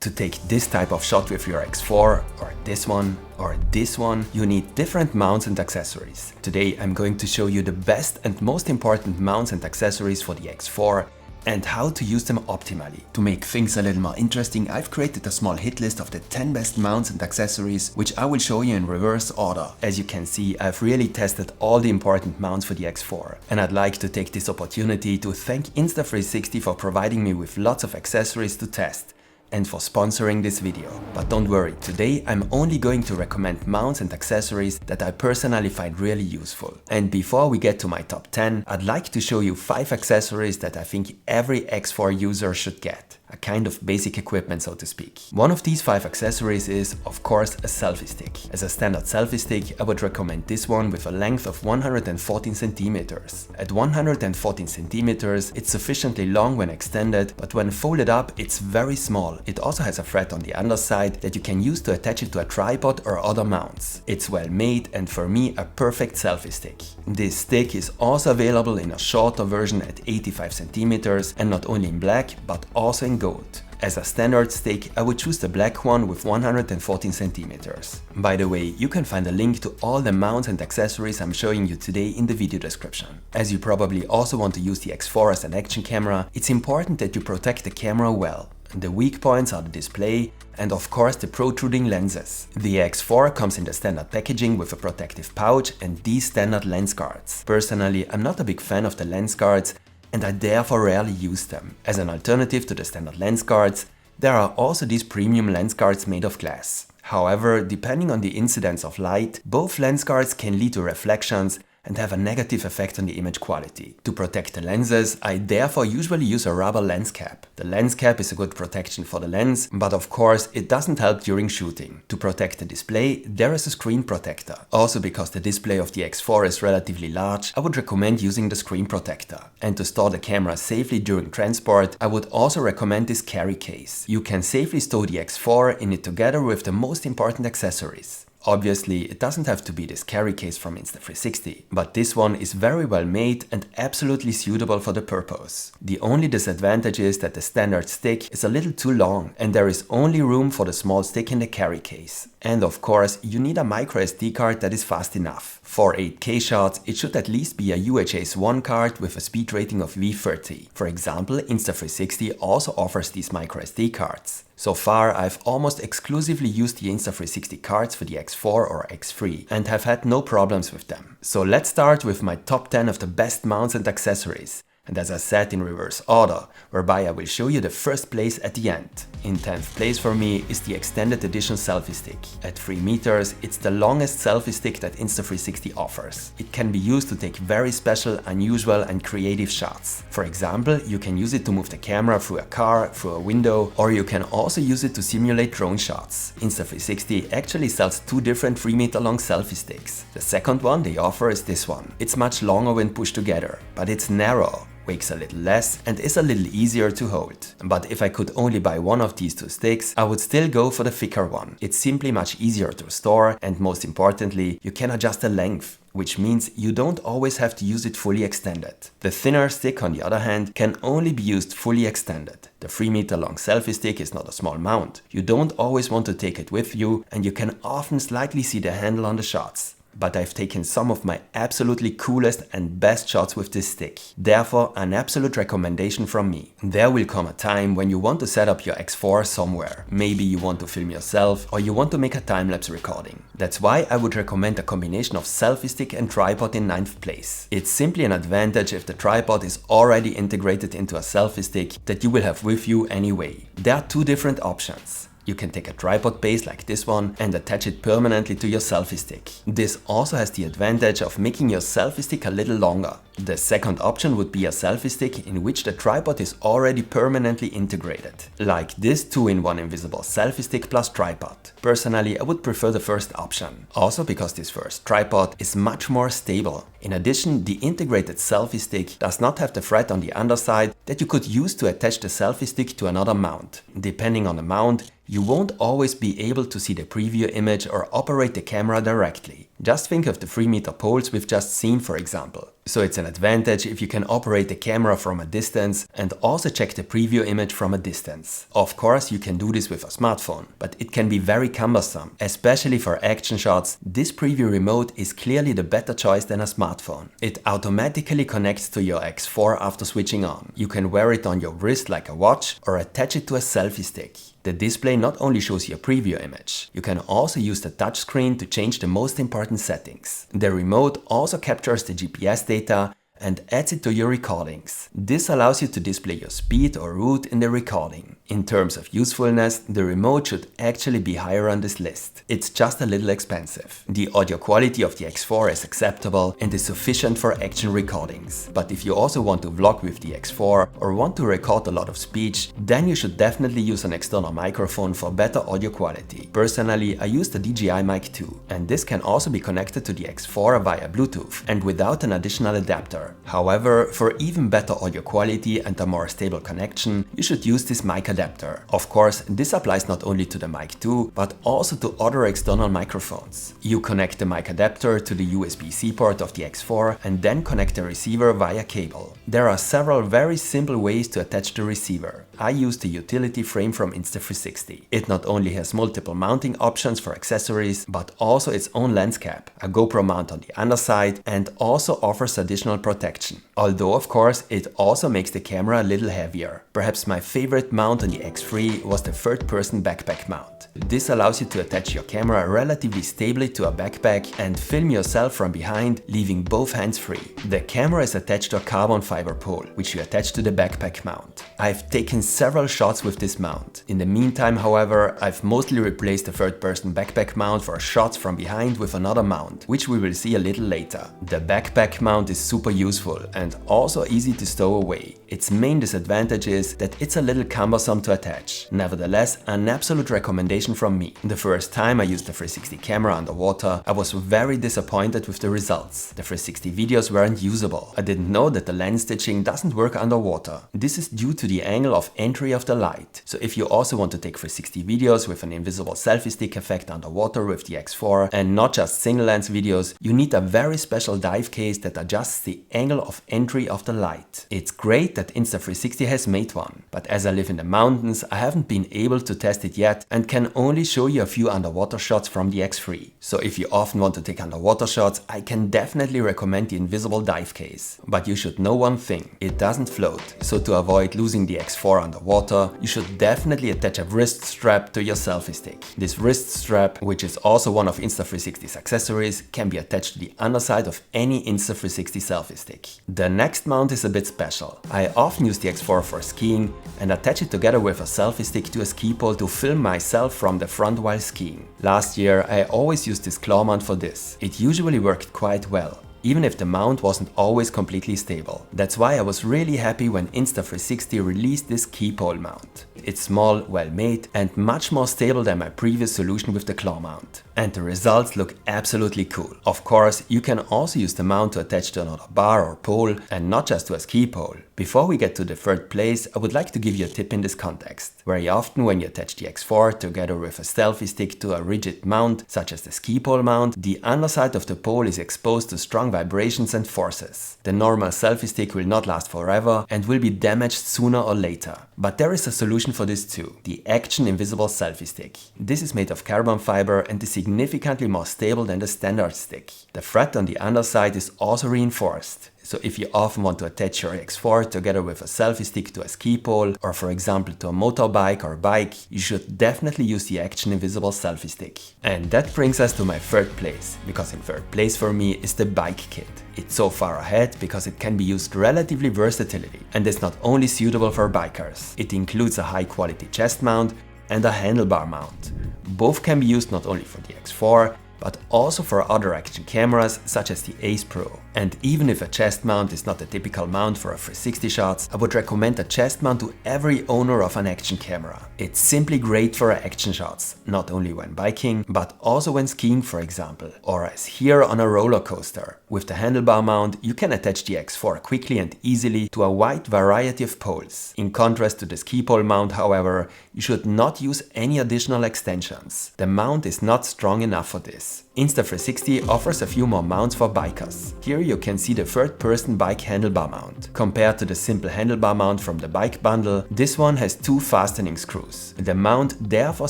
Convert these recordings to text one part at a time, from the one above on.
To take this type of shot with your X4, or this one, you need different mounts and accessories. Today I'm going to show you the best and most important mounts and accessories for the X4 and how to use them optimally. To make things a little more interesting, I've created a small hit list of the 10 best mounts and accessories, which I will show you in reverse order. As you can see, I've really tested all the important mounts for the X4. And I'd like to take this opportunity to thank Insta360 for providing me with lots of accessories to test and for sponsoring this video. But don't worry, today I'm only going to recommend mounts and accessories that I personally find really useful. And before we get to my top 10, I'd like to show you 5 accessories that I think every X4 user should get. A kind of basic equipment, so to speak. One of these 5 accessories is, of course, a selfie stick. As a standard selfie stick, I would recommend this one with a length of 114 centimeters. At 114 centimeters, it's sufficiently long when extended, but when folded up, it's very small. It also has a thread on the underside that you can use to attach it to a tripod or other mounts. It's well made and for me a perfect selfie stick. This stick is also available in a shorter version at 85 centimeters and not only in black, but also in gold. As a standard stick, I would choose the black one with 114 centimeters. By the way, you can find a link to all the mounts and accessories I'm showing you today in the video description. As you probably also want to use the X4 as an action camera, it's important that you protect the camera well. The weak points are the display and of course the protruding lenses. The X4 comes in the standard packaging with a protective pouch and these standard lens guards. Personally, I'm not a big fan of the lens guards and I therefore rarely use them. As an alternative to the standard lens guards, there are also these premium lens guards made of glass. However, depending on the incidence of light, both lens guards can lead to reflections and have a negative effect on the image quality. To protect the lenses, I therefore usually use a rubber lens cap. The lens cap is a good protection for the lens, but of course it doesn't help during shooting. To protect the display, there is a screen protector. Also because the display of the X4 is relatively large, I would recommend using the screen protector. And to store the camera safely during transport, I would also recommend this carry case. You can safely store the X4 in it together with the most important accessories. Obviously, it doesn't have to be this carry case from Insta360, but this one is very well made and absolutely suitable for the purpose. The only disadvantage is that the standard stick is a little too long and there is only room for the small stick in the carry case. And of course, you need a microSD card that is fast enough. For 8K shots, it should at least be a UHS-1 card with a speed rating of V30. For example, Insta360 also offers these microSD cards. So far, I've almost exclusively used the Insta360 cards for the X4 or X3 and have had no problems with them. So let's start with my top 10 of the best mounts and accessories. And as I said, in reverse order, whereby I will show you the first place at the end. In 10th place for me is the extended edition selfie stick. At 3 meters, it's the longest selfie stick that Insta360 offers. It can be used to take very special, unusual and creative shots. For example, you can use it to move the camera through a car, through a window, or you can also use it to simulate drone shots. Insta360 actually sells 2 different 3 meter long selfie sticks. The second one they offer is this one. It's much longer when pushed together, but it's narrow, weighs a little less and is a little easier to hold. But if I could only buy one of these 2 sticks, I would still go for the thicker one. It's simply much easier to store and most importantly, you can adjust the length, which means you don't always have to use it fully extended. The thinner stick, on the other hand, can only be used fully extended. The 3 meter long selfie stick is not a small mount. You don't always want to take it with you and you can often slightly see the handle on the shots. But I've taken some of my absolutely coolest and best shots with this stick. Therefore, an absolute recommendation from me. There will come a time when you want to set up your X4 somewhere. Maybe you want to film yourself or you want to make a time-lapse recording. That's why I would recommend a combination of selfie stick and tripod in 9th place. It's simply an advantage if the tripod is already integrated into a selfie stick that you will have with you anyway. There are 2 different options. You can take a tripod base like this one and attach it permanently to your selfie stick. This also has the advantage of making your selfie stick a little longer. The second option would be a selfie stick in which the tripod is already permanently integrated. Like this 2-in-1 invisible selfie stick plus tripod. Personally, I would prefer the first option. Also because this first tripod is much more stable. In addition, the integrated selfie stick does not have the thread on the underside that you could use to attach the selfie stick to another mount. Depending on the mount, you won't always be able to see the preview image or operate the camera directly. Just think of the 3-meter poles we've just seen, for example. So it's an advantage if you can operate the camera from a distance and also check the preview image from a distance. Of course, you can do this with a smartphone, but it can be very cumbersome, especially for action shots. This preview remote is clearly the better choice than a smartphone. It automatically connects to your X4 after switching on. You can wear it on your wrist like a watch or attach it to a selfie stick. The display not only shows your preview image, you can also use the touchscreen to change the most important settings. The remote also captures the GPS data and adds it to your recordings. This allows you to display your speed or route in the recording. In terms of usefulness, the remote should actually be higher on this list. It's just a little expensive. The audio quality of the X4 is acceptable and is sufficient for action recordings. But if you also want to vlog with the X4 or want to record a lot of speech, then you should definitely use an external microphone for better audio quality. Personally, I use the DJI Mic 2, and this can also be connected to the X4 via Bluetooth and without an additional adapter. However, for even better audio quality and a more stable connection, you should use this mic adapter. Of course, this applies not only to the Mic 2, but also to other external microphones. You connect the mic adapter to the USB-C port of the X4 and then connect the receiver via cable. There are several very simple ways to attach the receiver. I use the utility frame from Insta360. It not only has multiple mounting options for accessories, but also its own lens cap, a GoPro mount on the underside, and also offers additional protection. Although of course it also makes the camera a little heavier. Perhaps my favorite mount on the X3 was the third-person backpack mount. This allows you to attach your camera relatively stably to a backpack and film yourself from behind, leaving both hands free. The camera is attached to a carbon fiber pole, which you attach to the backpack mount. I've taken several shots with this mount. In the meantime, however, I've mostly replaced the third-person backpack mount for shots from behind with another mount, which we will see a little later. The backpack mount is super useful and also easy to stow away. Its main disadvantage is that it's a little cumbersome to attach. Nevertheless, an absolute recommendation from me. The first time I used the 360 camera underwater, I was very disappointed with the results. The 360 videos weren't usable. I didn't know that the lens stitching doesn't work underwater. This is due to the angle of entry of the light. So if you also want to take 360 videos with an invisible selfie stick effect underwater with the X4 and not just single lens videos, you need a very special dive case that adjusts the angle of entry of the light. It's great that Insta360 has made one, but as I live in the mountains, I haven't been able to test it yet and can only show you a few underwater shots from the X3. So if you often want to take underwater shots, I can definitely recommend the invisible dive case. But you should know one thing, it doesn't float. So to avoid losing the X4 underwater, you should definitely attach a wrist strap to your selfie stick. This wrist strap, which is also one of Insta360's accessories, can be attached to the underside of any Insta360 selfie stick. The next mount is a bit special. I often use the X4 for skiing and attach it together with a selfie stick to a ski pole to film myself from the front while skiing. Last year I always used this claw mount for this. It usually worked quite well, even if the mount wasn't always completely stable. That's why I was really happy when Insta360 released this ski pole mount. It's small, well made and much more stable than my previous solution with the claw mount. And the results look absolutely cool. Of course, you can also use the mount to attach to another bar or pole and not just to a ski pole. Before we get to the third place, I would like to give you a tip in this context. Very often when you attach the X4 together with a selfie stick to a rigid mount, such as the ski pole mount, the underside of the pole is exposed to strong vibrations and forces. The normal selfie stick will not last forever and will be damaged sooner or later. But there is a solution for this too, the Action Invisible Selfie Stick. This is made of carbon fiber and is significantly more stable than the standard stick. The thread on the underside is also reinforced. So if you often want to attach your X4 together with a selfie stick to a ski pole or for example to a motorbike or bike, you should definitely use the Action Invisible Selfie Stick. And that brings us to my third place, because in third place for me is the bike kit. It's so far ahead because it can be used relatively versatility and is not only suitable for bikers. It includes a high quality chest mount and a handlebar mount. Both can be used not only for the X4 but also for other action cameras such as the Ace Pro. And even if a chest mount is not a typical mount for a 360 shots, I would recommend a chest mount to every owner of an action camera. It's simply great for action shots, not only when biking, but also when skiing for example, or as here on a roller coaster. With the handlebar mount, you can attach the X4 quickly and easily to a wide variety of poles. In contrast to the ski pole mount, however, you should not use any additional extensions. The mount is not strong enough for this. Insta360 offers a few more mounts for bikers. Here you can see the third-person bike handlebar mount. Compared to the simple handlebar mount from the bike bundle, this one has 2 fastening screws. The mount therefore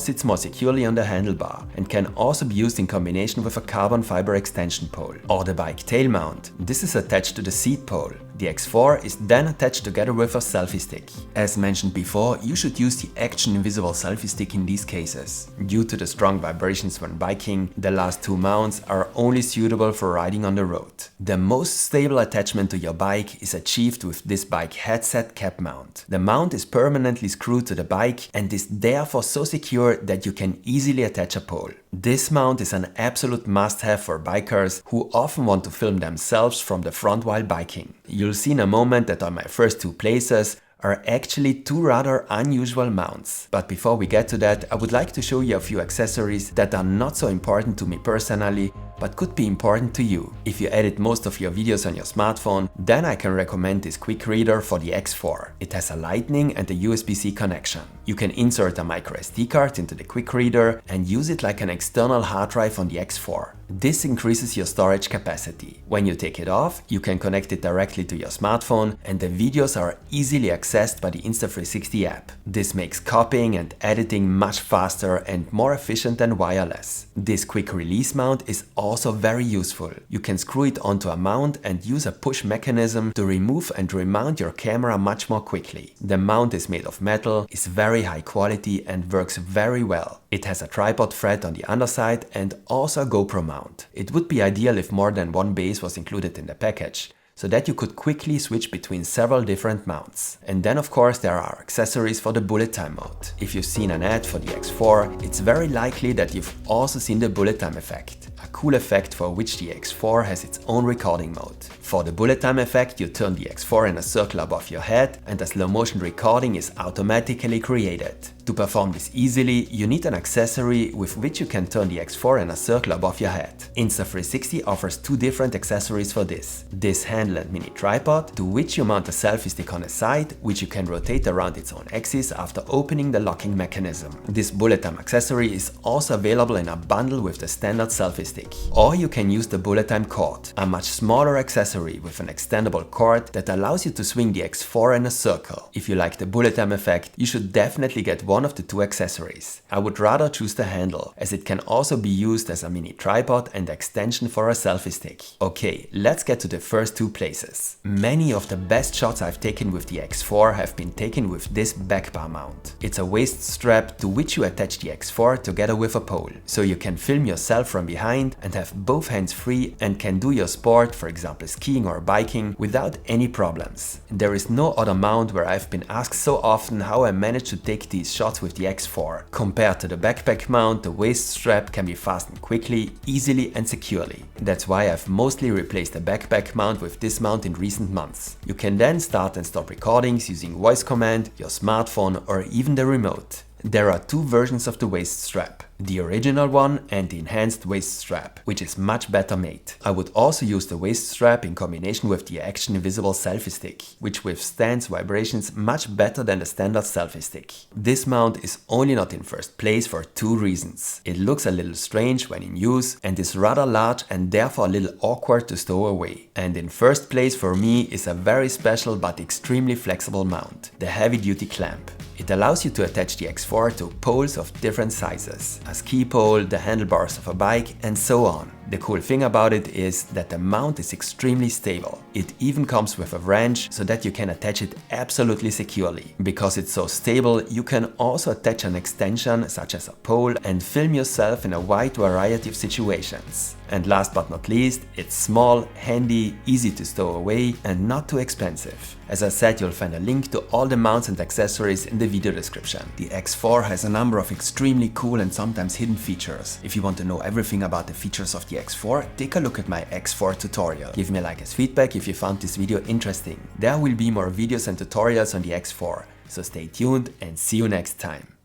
sits more securely on the handlebar and can also be used in combination with a carbon fiber extension pole. Or the bike tail mount. This is attached to the seat pole. The X4 is then attached together with a selfie stick. As mentioned before, you should use the action invisible selfie stick in these cases. Due to the strong vibrations when biking, the last 2 mounts are only suitable for riding on the road. The most stable attachment to your bike is achieved with this bike headset cap mount. The mount is permanently screwed to the bike and is therefore so secure that you can easily attach a pole. This mount is an absolute must-have for bikers who often want to film themselves from the front while biking. You'll see in a moment that on my first 2 places are actually 2 rather unusual mounts. But before we get to that, I would like to show you a few accessories that are not so important to me personally, but could be important to you. If you edit most of your videos on your smartphone, then I can recommend this quick reader for the X4. It has a Lightning and a USB-C connection. You can insert a micro SD card into the quick reader and use it like an external hard drive on the X4. This increases your storage capacity. When you take it off, you can connect it directly to your smartphone and the videos are easily accessed by the Insta360 app. This makes copying and editing much faster and more efficient than wireless. This quick release mount is also very useful. You can screw it onto a mount and use a push mechanism to remove and remount your camera much more quickly. The mount is made of metal, is very high quality and works very well. It has a tripod thread on the underside and also a GoPro mount. It would be ideal if more than one base was included in the package, so that you could quickly switch between several different mounts. And then of course there are accessories for the bullet time mode. If you've seen an ad for the X4, it's very likely that you've also seen the bullet time effect, a cool effect for which the X4 has its own recording mode. For the bullet time effect, you turn the X4 in a circle above your head and a slow motion recording is automatically created. To perform this easily, you need an accessory with which you can turn the X4 in a circle above your head. Insta360 offers 2 different accessories for this. This handle and mini tripod, to which you mount a selfie stick on the side, which you can rotate around its own axis after opening the locking mechanism. This bullet time accessory is also available in a bundle with the standard selfie stick. Or you can use the bullet time cord, a much smaller accessory with an extendable cord that allows you to swing the X4 in a circle. If you like the bullet time effect, you should definitely get one of the 2 accessories. I would rather choose the handle, as it can also be used as a mini tripod and extension for a selfie stick. Okay, let's get to the first 2 places. Many of the best shots I've taken with the X4 have been taken with this back bar mount. It's a waist strap to which you attach the X4 together with a pole, so you can film yourself from behind and have both hands free and can do your sport, for example skiing or biking, without any problems. There is no other mount where I've been asked so often how I managed to take these shots with the X4. Compared to the backpack mount, the waist strap can be fastened quickly, easily and securely. That's why I've mostly replaced the backpack mount with this mount in recent months. You can then start and stop recordings using voice command, your smartphone or even the remote. There are 2 versions of the waist strap. The original one and the enhanced waist strap, which is much better made. I would also use the waist strap in combination with the action invisible selfie stick, which withstands vibrations much better than the standard selfie stick. This mount is only not in first place for 2 reasons. It looks a little strange when in use and is rather large and therefore a little awkward to stow away. And in first place for me is a very special but extremely flexible mount, the heavy duty clamp. It allows you to attach the X4 to poles of different sizes, a ski pole, the handlebars of a bike and so on. The cool thing about it is that the mount is extremely stable. It even comes with a wrench so that you can attach it absolutely securely. Because it's so stable, you can also attach an extension such as a pole and film yourself in a wide variety of situations. And last but not least, it's small, handy, easy to stow away and not too expensive. As I said, you'll find a link to all the mounts and accessories in the video description. The X4 has a number of extremely cool and sometimes hidden features. If you want to know everything about the features of the the X4, take a look at my X4 tutorial. Give me a like as feedback if you found this video interesting. There will be more videos and tutorials on the X4, so stay tuned and see you next time.